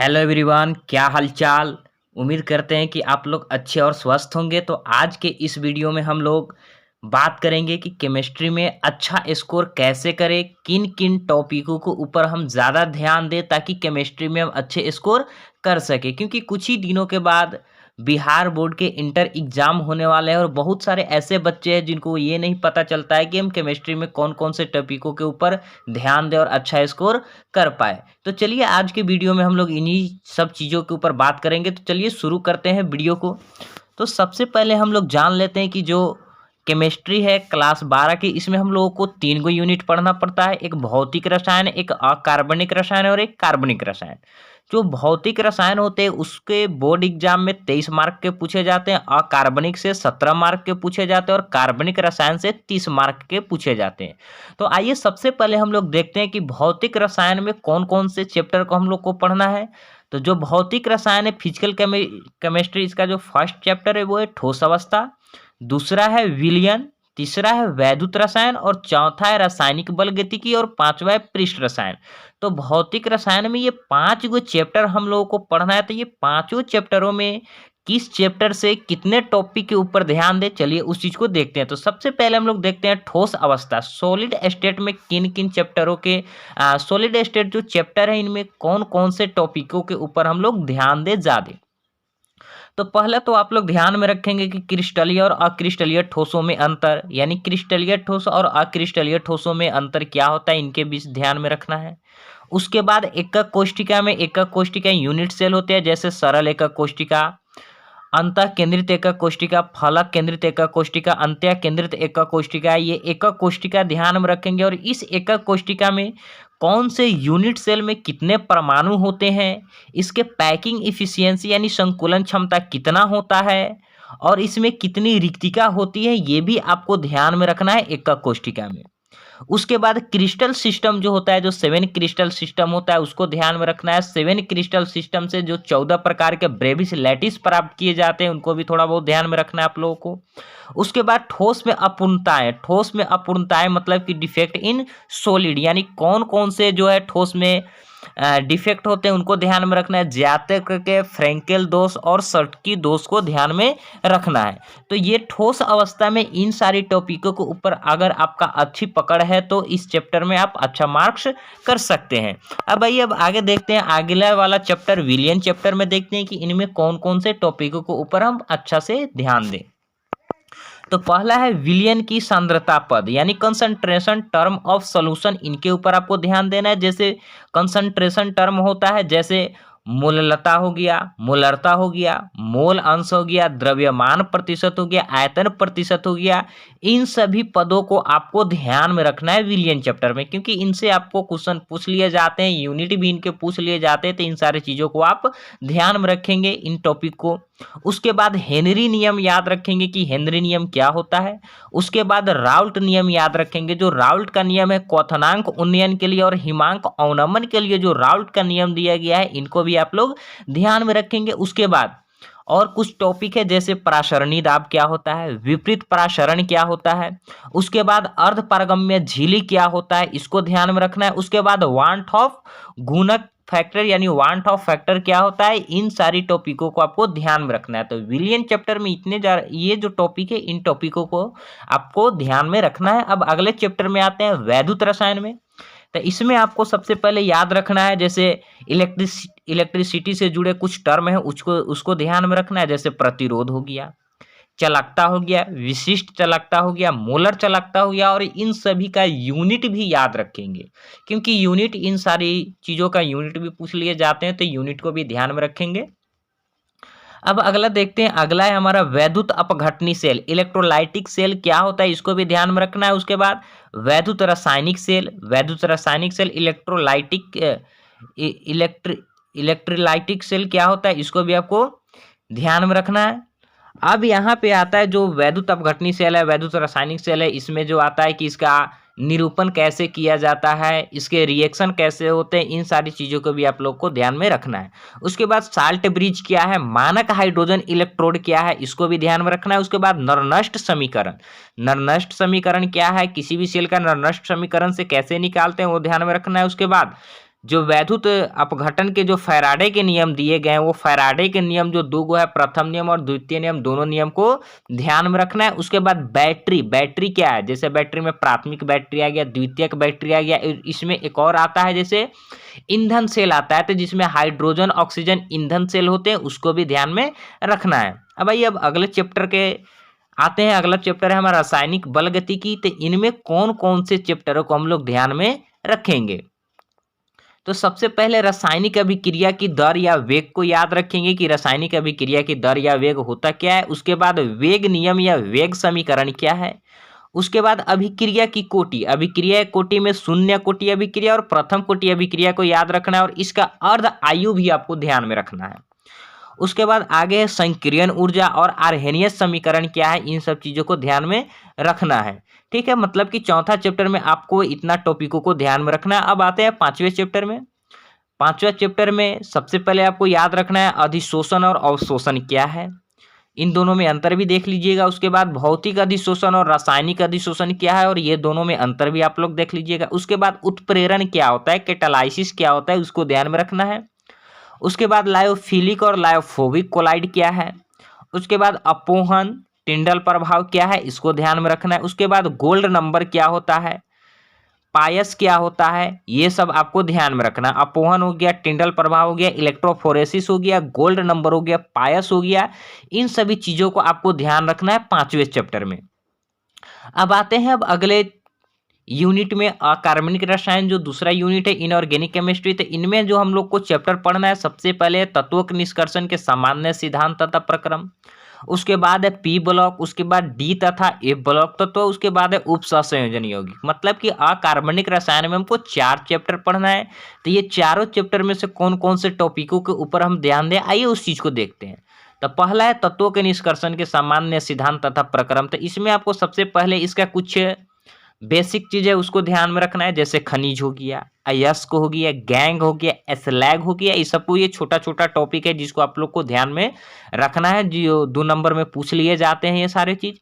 Hello everyone, क्या हालचाल। उम्मीद करते हैं कि आप लोग अच्छे और स्वस्थ होंगे। तो आज के इस वीडियो में हम लोग बात करेंगे कि केमिस्ट्री में अच्छा स्कोर कैसे करें, किन किन टॉपिकों को ऊपर हम ज़्यादा ध्यान दें ताकि केमिस्ट्री में हम अच्छे स्कोर कर सके। क्योंकि कुछ ही दिनों के बाद बिहार बोर्ड के इंटर एग्ज़ाम होने वाले हैं और बहुत सारे ऐसे बच्चे हैं जिनको ये नहीं पता चलता है कि हम केमिस्ट्री में कौन कौन से टॉपिकों के ऊपर ध्यान दें और अच्छा स्कोर कर पाए। तो चलिए आज के वीडियो में हम लोग इन्हीं सब चीज़ों के ऊपर बात करेंगे। तो चलिए शुरू करते हैं वीडियो को। तो सबसे पहले हम लोग जान लेते हैं कि जो केमिस्ट्री है क्लास 12 की, इसमें हम लोगों को 3 गो यूनिट पढ़ना पड़ता है। एक भौतिक रसायन, एक अकार्बनिक रसायन और एक कार्बनिक रसायन। जो भौतिक रसायन होते हैं उसके बोर्ड एग्जाम में 23 मार्क के पूछे जाते हैं, अकार्बनिक से 17 मार्क के पूछे जाते हैं और कार्बनिक रसायन से 30 मार्क के पूछे जाते हैं। तो आइए सबसे पहले हम लोग देखते हैं कि भौतिक रसायन में कौन कौन से चैप्टर को हम लोग को पढ़ना है। तो जो भौतिक रसायन है फिजिकल केमिस्ट्री, इसका जो फर्स्ट चैप्टर है वो है ठोस अवस्था, दूसरा है विलयन, तीसरा है वैद्युत रसायन और चौथा है रासायनिक बल गतिकी और पांचवा है पृष्ठ रसायन। तो भौतिक रसायन में ये 5 गो चैप्टर हम लोगों को पढ़ना है। तो ये पांचों चैप्टरों में किस चैप्टर से कितने टॉपिक के ऊपर ध्यान दे, चलिए उस चीज को देखते हैं। तो सबसे पहले हम लोग देखते हैं ठोस अवस्था, सॉलिड स्टेट में किन किन चैप्टरों के सॉलिड स्टेट जो चैप्टर है इनमें कौन कौन से टॉपिकों के ऊपर हम लोग ध्यान दे ज्यादा। तो पहले तो आप लोग ध्यान में रखेंगे कि क्रिस्टलीय और अक्रिस्टलीय ठोसों में अंतर, यानी क्रिस्टलीय ठोस और अक्रिस्टलीय ठोसों में अंतर क्या होता है, इनके बीच ध्यान में रखना है। उसके बाद एकक कोशिका में एकक कोशिका यूनिट सेल होते हैं, जैसे सरल एकक कोशिका, अंतः केंद्रित एकक कोशिका, फलक केंद्रित एकक कोशिका, अंत्य केंद्रित एकक कोशिका। ये एकक कोशिका ध्यान में रखेंगे और इस एकक कोशिका में कौन से यूनिट सेल में कितने परमाणु होते हैं, इसके पैकिंग इफिशियंसी यानी संकुलन क्षमता कितना होता है और इसमें कितनी रिक्तिका होती है, ये भी आपको ध्यान में रखना है एकक कोशिका में। उसके बाद क्रिस्टल सिस्टम जो होता है, जो 7 क्रिस्टल सिस्टम होता है उसको ध्यान में रखना है। 7 क्रिस्टल सिस्टम से जो 14 प्रकार के ब्रेविस लैटिस प्राप्त किए जाते हैं उनको भी थोड़ा बहुत ध्यान में रखना है आप लोगों को। उसके बाद ठोस में अपूर्णताएं, ठोस में अपूर्णताएं मतलब कि डिफेक्ट इन सॉलिड, यानी कौन कौन से जो है ठोस में डिफेक्ट होते हैं उनको ध्यान में रखना है। ज्यादा करके फ्रैंकेल दोष और सर्टकी दोष को ध्यान में रखना है। तो ये ठोस अवस्था में इन सारी टॉपिकों के ऊपर अगर आपका अच्छी पकड़ है तो इस चैप्टर में आप अच्छा मार्क्स कर सकते हैं। अब आइए अब आगे देखते हैं, अगला वाला चैप्टर विलियन चैप्टर में देखते हैं कि इनमें कौन कौन से टॉपिकों के ऊपर हम अच्छा से ध्यान दें। तो पहला है विलियन की सांद्रता पद, यानी कंसंट्रेशन टर्म ऑफ सॉल्यूशन, इनके ऊपर आपको ध्यान देना है। जैसे कंसंट्रेशन टर्म होता है, जैसे मोललता हो गया, मोलरता हो गया, मोल अंश हो गया, द्रव्यमान प्रतिशत हो गया, आयतन प्रतिशत हो गया। इन सभी पदों को आपको ध्यान में रखना है विलियन चैप्टर में, क्योंकि इनसे आपको क्वेश्चन पूछ लिए जाते हैं, यूनिट भी इनके पूछ लिए जाते हैं। तो इन सारी चीजों को आप ध्यान में रखेंगे इन टॉपिक को। उसके बाद हेनरी नियम याद रखेंगे कि हेनरी नियम क्या होता है। उसके बाद राउल्ट नियम याद रखेंगे, जो राउल्ट का नियम है क्वथनांक उन्नयन के लिए और हिमांक अवनमन के लिए जो राउल्ट का नियम दिया गया है इनको भी आप लोग ध्यान में रखेंगे। उसके बाद और कुछ टॉपिक है, जैसे पराशरणी दाब क्या होता है, विपरीत पराशरण क्या होता है, उसके बाद अर्ध पारगम्य झिल्ली क्या होता है, इसको ध्यान में रखना है। उसके बाद वांट ऑफ गुणक फैक्टर यानी वांट ऑफ फैक्टर क्या होता है, इन सारी टॉपिकों को आपको ध्यान में रखना है। तो विलियन चैप्टर में ये जो टॉपिक है इन टॉपिकों को आपको ध्यान में रखना है। अब अगले चैप्टर में आते हैं वैद्युत रसायन में। तो इसमें आपको सबसे पहले याद रखना है, जैसे इलेक्ट्रिसिटी से जुड़े कुछ टर्म है उसको ध्यान में रखना है। जैसे प्रतिरोध हो गया, चालकता हो गया, विशिष्ट चालकता हो गया, मोलर चालकता हो गया, और इन सभी का यूनिट भी याद रखेंगे, क्योंकि यूनिट इन सारी चीजों का यूनिट भी पूछ लिए जाते हैं, तो यूनिट को भी ध्यान में रखेंगे। अब अगला देखते हैं, अगला है हमारा वैद्युत अपघटनी सेल, इलेक्ट्रोलाइटिक सेल क्या होता है इसको भी ध्यान में रखना है। उसके बाद वैद्युत रासायनिक सेल, वैद्युत रासायनिक सेल इलेक्ट्रोलाइटिक इलेक्ट्रोलाइटिक सेल क्या होता है इसको भी आपको ध्यान में रखना है। अब यहाँ पे आता है जो वैद्युत अपघटनी सेल है, वैद्युत रासायनिक सेल है, इसमें जो आता है कि इसका निरूपण कैसे किया जाता है, इसके रिएक्शन कैसे होते हैं, इन सारी चीज़ों को भी आप लोग को ध्यान में रखना है। उसके बाद साल्ट ब्रिज क्या है, मानक हाइड्रोजन इलेक्ट्रोड क्या है, इसको भी ध्यान में रखना है। उसके बाद नरनष्ट समीकरण, नरनष्ट समीकरण क्या है, किसी भी सेल का नरनष्ट समीकरण से कैसे निकालते हैं वो ध्यान में रखना है। उसके बाद जो वैद्युत अपघटन के जो फैराडे के नियम दिए गए हैं, वो फैराडे के नियम जो दो गो है, प्रथम नियम और द्वितीय नियम, दोनों नियम को ध्यान में रखना है। उसके बाद बैटरी क्या है, जैसे बैटरी में प्राथमिक बैटरी आ गया, द्वितीयक बैटरी आ गया, इसमें एक और आता है जैसे ईंधन सेल आता है, तो जिसमें हाइड्रोजन ऑक्सीजन ईंधन सेल होते हैं, उसको भी ध्यान में रखना है। अब भाई अब अगले चैप्टर के आते हैं। अगला चैप्टर है हमारा रासायनिक बल गतिकी। तो इनमें कौन कौन से चैप्टरों को हम लोग ध्यान में रखेंगे? तो सबसे पहले रासायनिक अभिक्रिया की दर या वेग को याद रखेंगे कि रासायनिक अभिक्रिया की दर या वेग होता क्या है। उसके बाद वेग नियम या वेग समीकरण क्या है। उसके बाद अभिक्रिया की कोटि, अभिक्रिया कोटि में शून्य कोटि अभिक्रिया और प्रथम कोटि अभिक्रिया को याद रखना है, और इसका अर्ध आयु भी आपको ध्यान में रखना है। उसके बाद आगे है संक्रियन ऊर्जा और आर्हेनियस समीकरण क्या है, इन सब चीजों को ध्यान में रखना है। ठीक है, मतलब कि चौथा चैप्टर में आपको इतना टॉपिकों को ध्यान में रखना है। अब आते हैं पांचवें चैप्टर में। पांचवें चैप्टर में सबसे पहले आपको याद रखना है अधिशोषण और अवशोषण क्या है, इन दोनों में अंतर भी देख लीजिएगा। उसके बाद भौतिक अधिशोषण और रासायनिक अधिशोषण क्या है, और ये दोनों में अंतर भी आप लोग देख लीजिएगा। उसके बाद उत्प्रेरण क्या होता है, कैटालाइसिस क्या होता है, उसको ध्यान में रखना है। उसके बाद लायोफिलिक और लायोफोबिक कोलाइड क्या है। उसके बाद अपोहन टिंडल प्रभाव क्या है, इसको ध्यान में रखना है। उसके बाद गोल्ड नंबर क्या होता है, पायस क्या होता है, ये सब आपको ध्यान में रखना। अपोहन हो गया, टिंडल प्रभाव हो गया, इलेक्ट्रोफोरेसिस हो गया, गोल्ड नंबर हो गया, पायस हो गया, इन सभी चीजों को आपको ध्यान रखना है पांचवें चैप्टर में। अब आते हैं अब अगले यूनिट में अकार्बनिक रसायन, जो दूसरा यूनिट है इनऑर्गेनिक केमिस्ट्री। तो इनमें जो हम लोग को चैप्टर पढ़ना है, सबसे पहले तत्वों के निष्कर्षण के सामान्य सिद्धांत तथा प्रक्रम। उसके बाद है पी ब्लॉक, उसके बाद डी तथा एफ ब्लॉक तत्व, उसके बाद है उप सहसंयोजन यौगिक। मतलब कि अकार्बनिक रसायन में हमको 4 चैप्टर पढ़ना है। तो ये चारों चैप्टर में से कौन कौन से टॉपिकों के ऊपर हम ध्यान दें, आइए उस चीज को देखते हैं। तो पहला है तत्वों के निष्कर्षण के सामान्य सिद्धांत तथा प्रक्रम। तो इसमें आपको सबसे पहले इसका कुछ बेसिक चीज है उसको ध्यान में रखना है, जैसे खनिज हो गया, अयस्क हो गया, गैंग हो गया, स्लैग हो गया। इस सबको ये छोटा छोटा टॉपिक है जिसको आप लोग को ध्यान में रखना है, जो 2 नंबर में पूछ लिए जाते हैं ये सारे चीज।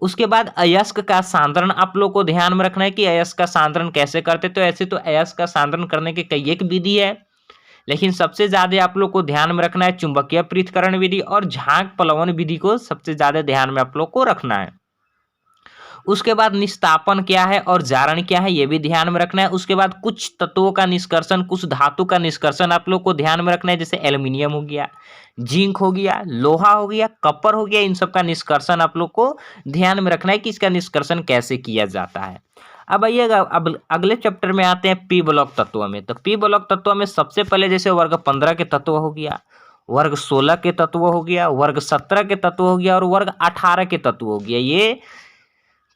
उसके बाद अयस्क का सांद्रण आप लोग को ध्यान में रखना है कि अयस्क का सांद्रण कैसे करते। तो ऐसे तो अयस्क का सांद्रण करने के कई एक विधि है, लेकिन सबसे ज्यादा आप लोग को ध्यान में रखना है चुंबकीय पृथक्करण विधि और झांक प्लवन विधि को सबसे ज्यादा ध्यान में आप लोग को रखना है। उसके बाद निस्तापन क्या है और जारण क्या है, ये भी ध्यान में रखना है। उसके बाद कुछ तत्वों का निष्कर्षण, कुछ धातु का निष्कर्षण आप लोग को ध्यान में रखना है, जैसे एल्युमिनियम हो गया, जिंक हो गया, लोहा हो गया, कॉपर हो गया। इन सब का निष्कर्षण आप लोग को ध्यान में रखना है कि इसका निष्कर्षण कैसे किया जाता है। अब आइएगा अब अगले चैप्टर में आते हैं पी ब्लॉक तत्व में। तो पी ब्लॉक तत्व में सबसे पहले जैसे वर्ग 15 के तत्व हो गया, वर्ग 16 के तत्व हो गया, वर्ग 17 के तत्व हो गया और वर्ग 18 के तत्व हो गया। ये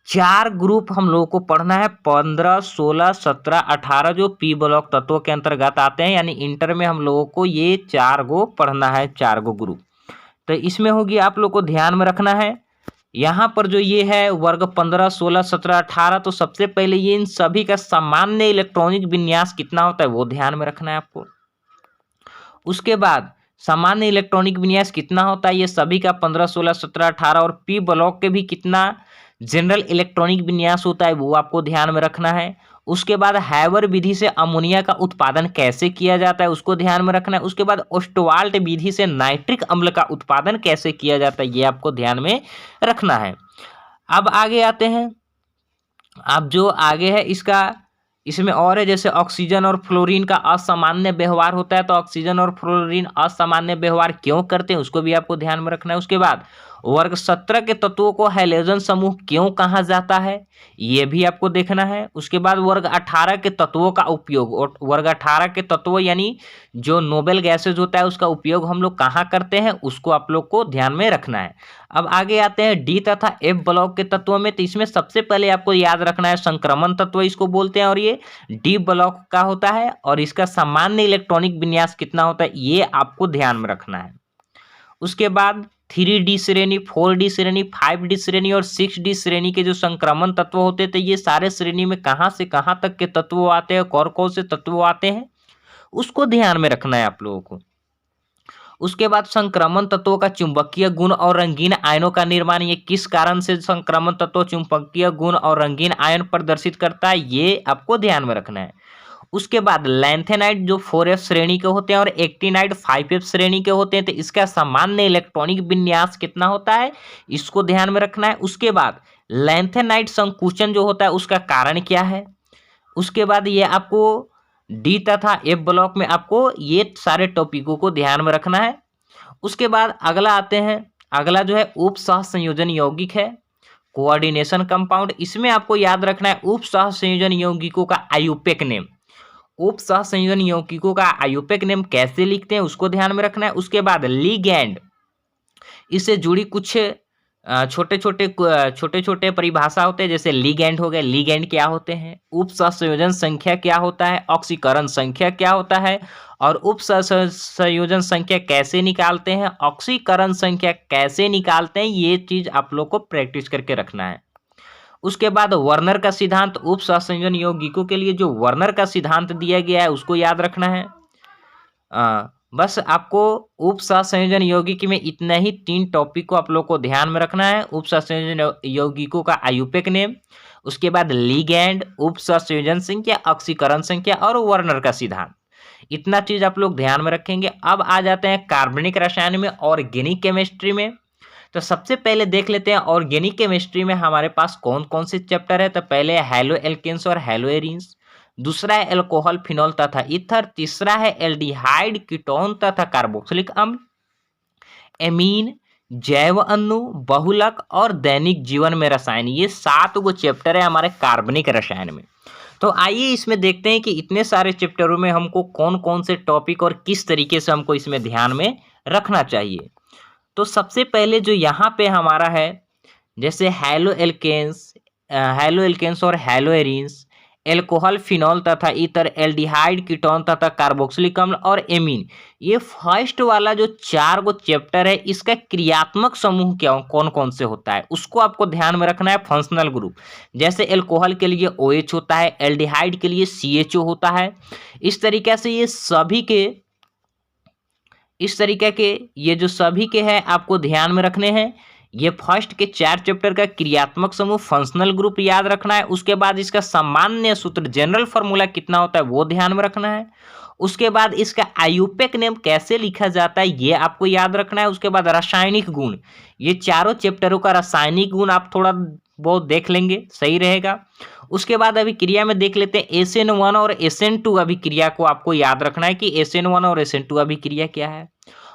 4 ग्रुप हम लोगों को पढ़ना है, 15, 16, 17, 18 जो पी ब्लॉक तत्वों के अंतर्गत आते हैं। यानी इंटर में हम लोगों को ये 4 गो पढ़ना है, 4 गो ग्रुप। तो इसमें होगी आप लोग को ध्यान में रखना है, यहाँ पर जो ये है वर्ग 15, 16, 17, 18, तो सबसे पहले ये इन सभी का सामान्य इलेक्ट्रॉनिक विन्यास कितना होता है वो ध्यान में रखना है आपको। उसके बाद सामान्य इलेक्ट्रॉनिक विन्यास कितना होता है, ये सभी का 15, 16, 17, 18 और पी ब्लॉक के भी कितना जनरल इलेक्ट्रॉनिक विन्यास होता है वो आपको ध्यान में रखना है। उसके बाद हैवर विधि से अमोनिया का उत्पादन कैसे किया जाता है उसको ध्यान में रखना है। उसके बाद ओस्टवाल्ट विधि से नाइट्रिक अम्ल का उत्पादन कैसे किया जाता है ये आपको ध्यान में रखना है। अब आगे आते हैं, अब जो आगे है इसमें और है, जैसे ऑक्सीजन और फ्लोरीन का असामान्य व्यवहार होता है। तो ऑक्सीजन और फ्लोरीन असामान्य व्यवहार क्यों करते हैं उसको भी आपको ध्यान में रखना है। उसके बाद वर्ग 17 के तत्वों को हैलोजन समूह क्यों कहा जाता है ये भी आपको देखना है। उसके बाद वर्ग 18 के तत्वों का उपयोग, और वर्ग 18 के तत्व यानी जो नोबेल गैसेज होता है उसका उपयोग हम लोग कहाँ करते हैं उसको आप लोग को ध्यान में रखना है। अब आगे आते हैं डी तथा एफ ब्लॉक के तत्वों में। तो इसमें सबसे पहले आपको याद रखना है संक्रमण तत्व इसको बोलते हैं, और ये डी ब्लॉक का होता है और इसका सामान्य इलेक्ट्रॉनिक विन्यास कितना होता है ये आपको ध्यान में रखना है। उसके बाद 3D श्रेणी, 4D श्रेणी, 5D श्रेणी और 6D श्रेणी के जो संक्रमण तत्व होते थे ये सारे श्रेणी में कहाँ से कहाँ तक के तत्व आते हैं, कौन कौन से तत्व आते हैं उसको ध्यान में रखना है आप लोगों को। उसके बाद संक्रमण तत्वों का चुंबकीय गुण और रंगीन आयनों का निर्माण, ये किस कारण से संक्रमण तत्व चुंबकीय गुण और रंगीन आयन प्रदर्शित करता है ये आपको ध्यान में रखना है। उसके बाद लैंथेनाइड जो 4f श्रेणी के होते हैं और एक्टिनाइड 5f श्रेणी के होते हैं, तो इसका सामान्य इलेक्ट्रॉनिक विन्यास कितना होता है, इसको ध्यान में रखना है। उसके बाद लैंथेनाइड संकुचन जो होता है उसका कारण क्या है। उसके बाद ये आपको डी तथा एफ ब्लॉक में आपको ये सारे टॉपिकों को ध्यान में रखना है। उसके बाद अगला आते हैं, अगला जो है उप सह संयोजन यौगिक है, कोऑर्डिनेशन कंपाउंड। इसमें आपको याद रखना है उप सह संयोजन यौगिकों का आयुपेक नेम। उप सह संयोजन यौगिकों का आयुपेक नेम कैसे लिखते हैं उसको ध्यान में रखना है। उसके बाद लिगैंड, इससे जुड़ी कुछ छोटे छोटे परिभाषा होते हैं, जैसे लिगैंड हो गए, लिगैंड क्या होते हैं, उप सहसंयोजन संख्या क्या होता है, ऑक्सीकरण संख्या क्या होता है, और उप सहसंयोजन संख्या कैसे निकालते हैं, ऑक्सीकरण संख्या कैसे निकालते हैं, ये चीज आप लोग को प्रैक्टिस करके रखना है। उसके बाद वर्नर का सिद्धांत, उप सहसंयोजन यौगिकों के लिए जो वर्नर का सिद्धांत दिया गया है उसको याद रखना है। बस आपको उप सहसंयोजन यौगिक में इतना ही 3 टॉपिक को आप लोग को ध्यान में रखना है। उप सहसंयोजन यौगिकों का आयुपेक नेम, उसके बाद लिगैंड, उप सहसंयोजन संख्या, ऑक्सीकरण संख्या और वर्नर का सिद्धांत, इतना चीज आप लोग ध्यान में रखेंगे। अब आ जाते हैं कार्बनिक रसायन में, ऑर्गेनिक केमिस्ट्री में। तो सबसे पहले देख लेते हैं ऑर्गेनिक केमिस्ट्री में हमारे पास कौन कौन से चैप्टर है। तो पहले है हैलो एल्केन्स और हैलो एरीन्स, दूसरा है एल्कोहल, फिनॉल तथा ईथर, तीसरा है एल्डिहाइड, कीटोन तथा कार्बोक्सिलिक अम्ल, एमीन, जैव अणु, बहुलक और दैनिक जीवन में रसायन। ये 7 गो चैप्टर है हमारे कार्बनिक रसायन में। तो आइए इसमें देखते हैं कि इतने सारे चैप्टरों में हमको कौन कौन से टॉपिक और किस तरीके से हमको इसमें ध्यान में रखना चाहिए। तो सबसे पहले जो यहाँ पे हमारा है, जैसे हैलो एल्केन्स और हैलो एरीन्स, एल्कोहल, फिनॉल तथा ईथर, एल्डिहाइड, कीटोन तथा कार्बोक्सिलिक अम्ल और एमीन, ये फर्स्ट वाला जो 4 गो चैप्टर है इसका क्रियात्मक समूह क्या कौन कौन से होता है उसको आपको ध्यान में रखना है। फंक्शनल ग्रुप, जैसे एल्कोहल के लिए OH होता है, एल्डिहाइड के लिए CHO होता है। इस तरीके से ये सभी के ये जो सभी के हैं आपको ध्यान में रखने हैं। ये फर्स्ट के 4 चैप्टर का क्रियात्मक समूह, फंक्शनल ग्रुप याद रखना है। उसके बाद इसका सामान्य सूत्र, जनरल फॉर्मूला कितना होता है वो ध्यान में रखना है। उसके बाद इसका आयुपेक नेम कैसे लिखा जाता है ये आपको याद रखना है। उसके बाद रासायनिक गुण, ये चारों चैप्टरों का रासायनिक गुण आप थोड़ा बहुत देख लेंगे, सही रहेगा। उसके बाद अभिक्रिया में देख लेते हैं SN1 और SN2 अभिक्रिया को आपको याद रखना है कि SN1 और SN2 अभिक्रिया क्या है,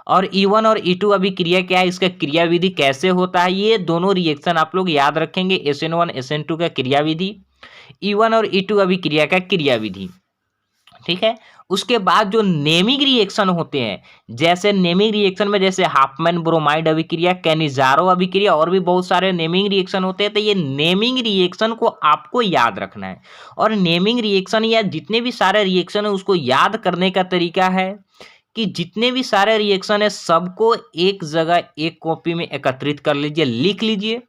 और E1 और E2 अभिक्रिया क्या है, इसका क्रियाविधि कैसे होता है। ये दोनों रिएक्शन आप लोग याद रखेंगे, SN1 SN2 का क्रियाविधि, E1 और E2 अभिक्रिया का क्रियाविधि, ठीक है। उसके बाद जो नेमिंग रिएक्शन होते हैं, जैसे नेमिंग रिएक्शन में जैसे हाफमैन ब्रोमाइड अभिक्रिया, कैनिजारो अभिक्रिया और भी बहुत सारे नेमिंग रिएक्शन होते हैं। तो ये नेमिंग रिएक्शन को आपको याद रखना है। और नेमिंग रिएक्शन या जितने भी सारे रिएक्शन है उसको याद करने का तरीका है कि जितने भी सारे रिएक्शन है सबको एक जगह एक कॉपी में एकत्रित कर लीजिए, लिख लीजिए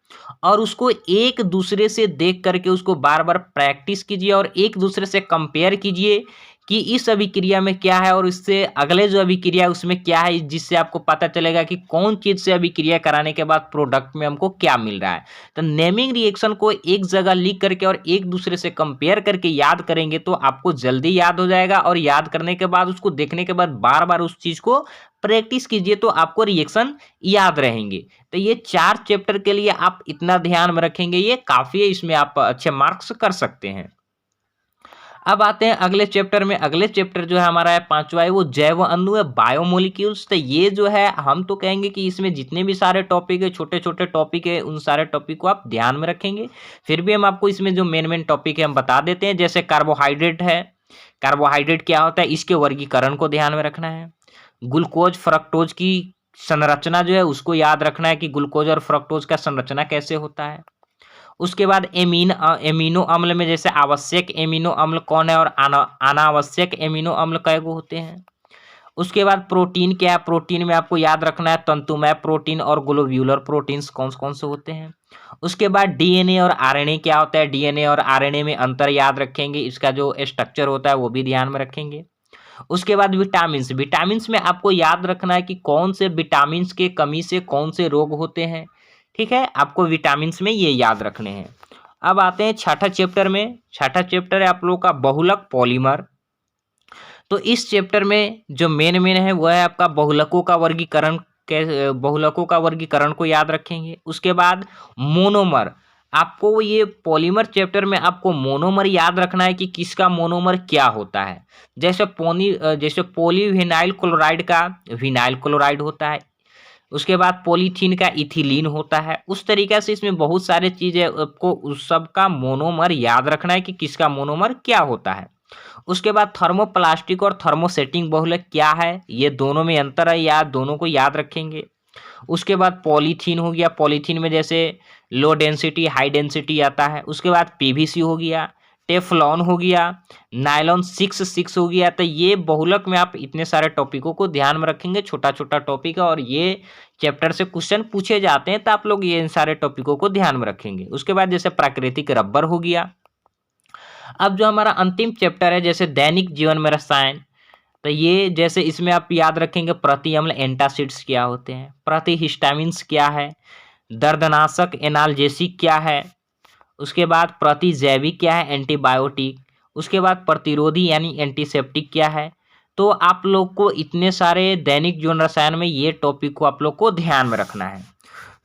और उसको एक दूसरे से देख करके उसको बार बार प्रैक्टिस कीजिए और एक दूसरे से कंपेयर कीजिए कि इस अभिक्रिया में क्या है और इससे अगले जो अभिक्रिया उसमें क्या है, जिससे आपको पता चलेगा कि कौन चीज से अभिक्रिया कराने के बाद प्रोडक्ट में हमको क्या मिल रहा है। तो नेमिंग रिएक्शन को एक जगह लिख करके और एक दूसरे से कंपेयर करके याद करेंगे तो आपको जल्दी याद हो जाएगा, और याद करने के बाद उसको देखने के बाद बार बार उस चीज को प्रैक्टिस कीजिए तो आपको रिएक्शन याद रहेंगे। तो ये 4 चैप्टर के लिए आप इतना ध्यान में रखेंगे, ये काफी है, इसमें आप अच्छे मार्क्स कर सकते हैं। अब आते हैं अगले चैप्टर में। अगले चैप्टर जो है हमारा है 5वां है, वो जैव अणु है, बायोमोलिक्यूल्स। तो ये जो है हम तो कहेंगे कि इसमें जितने भी सारे टॉपिक है, छोटे छोटे टॉपिक है, उन सारे टॉपिक को आप ध्यान में रखेंगे। फिर भी हम आपको इसमें जो मेन टॉपिक है हम बता देते हैं। जैसे कार्बोहाइड्रेट है, कार्बोहाइड्रेट क्या होता है, इसके वर्गीकरण को ध्यान में रखना है। ग्लूकोज, फ्रक्टोज की संरचना जो है उसको याद रखना है कि ग्लूकोज और फ्रक्टोज का संरचना कैसे होता है। उसके बाद एमिनो अम्ल में जैसे आवश्यक एमिनो अम्ल कौन है और अनावश्यक एमिनो अम्ल कै गो होते हैं। उसके बाद प्रोटीन क्या है, प्रोटीन में आपको याद रखना है तंतुमय प्रोटीन और ग्लोब्यूलर प्रोटीन्स कौन कौन से होते हैं। उसके बाद डीएनए और आरएनए क्या होता है, डीएनए और आरएनए में अंतर याद रखेंगे, इसका जो स्ट्रक्चर होता है वो भी ध्यान में रखेंगे। उसके बाद विटामिन्स, विटामिन्स में आपको याद रखना है कि कौन से विटामिन्स के कमी से कौन से रोग होते हैं, ठीक है, आपको विटामिन्स में ये याद रखने हैं। अब आते हैं छठा चैप्टर में। छठा चैप्टर है आप लोगों का बहुलक पॉलीमर। तो इस चैप्टर में जो मेन है वह है आपका बहुलकों का वर्गीकरण, बहुलकों का वर्गीकरण को याद रखेंगे। उसके बाद मोनोमर, आपको ये पॉलीमर चैप्टर में आपको मोनोमर याद रखना है कि किसका मोनोमर क्या होता है। जैसे पॉलीविनाइल क्लोराइड का विनाइल क्लोराइड होता है, उसके बाद पॉलीथीन का इथिलीन होता है। उस तरीके से इसमें बहुत सारे चीजें आपको उस सब का मोनोमर याद रखना है कि किसका मोनोमर क्या होता है। उसके बाद थर्मोप्लास्टिक और थर्मोसेटिंग बहुलक क्या है, ये दोनों में अंतर है, या दोनों को याद रखेंगे। उसके बाद पॉलीथीन हो गया, पॉलीथीन में जैसे लो डेंसिटी हाई डेंसिटी आता है। उसके बाद पीवीसी हो गया, टेफ्लॉन हो गया, नायलॉन 6 हो गया। तो ये बहुलक में आप इतने सारे टॉपिकों को ध्यान में रखेंगे, छोटा छोटा टॉपिक है और ये चैप्टर से क्वेश्चन पूछे जाते हैं, तो आप लोग ये इन सारे टॉपिकों को ध्यान में रखेंगे। उसके बाद जैसे प्राकृतिक रबर हो गया। अब जो हमारा अंतिम चैप्टर है जैसे दैनिक जीवन में रसायन, तो ये जैसे इसमें आप याद रखेंगे प्रति अम्ल एंटासिड्स क्या होते हैं, प्रति हिस्टामिन्स क्या है, दर्दनाशक एनाल्जेसिक क्या है, उसके बाद प्रतिजैविक क्या है एंटीबायोटिक, उसके बाद प्रतिरोधी यानी एंटीसेप्टिक क्या है। तो आप लोग को इतने सारे दैनिक जीवन रसायन में ये टॉपिक को आप लोग को ध्यान में रखना है।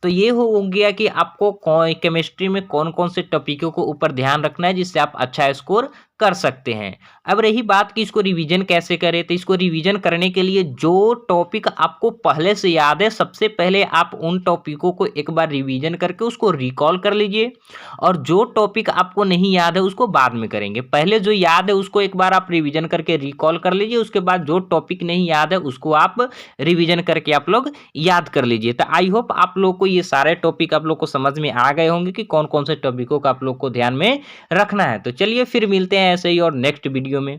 तो ये हो गया कि आपको केमिस्ट्री में कौन कौन से टॉपिकों को ऊपर ध्यान रखना है जिससे आप अच्छा स्कोर कर सकते हैं। अब रही बात कि इसको रिवीजन कैसे करें, तो इसको रिवीजन करने के लिए जो टॉपिक आपको पहले से याद है, सबसे पहले आप उन टॉपिकों को एक बार रिवीजन करके उसको रिकॉल कर लीजिए, और जो टॉपिक आपको नहीं याद है उसको बाद में करेंगे। पहले जो याद है उसको एक बार आप रिवीजन करके रिकॉल कर लीजिए, उसके बाद जो टॉपिक नहीं याद है उसको आप रिवीजन करके आप लोग याद कर लीजिए। तो आई होप आप लोग को ये सारे टॉपिक आप लोग को समझ में आ गए होंगे कि कौन कौन से टॉपिकों का आप लोग को ध्यान में रखना है। तो चलिए फिर मिलते हैं ऐसे ही और नेक्स्ट वीडियो में।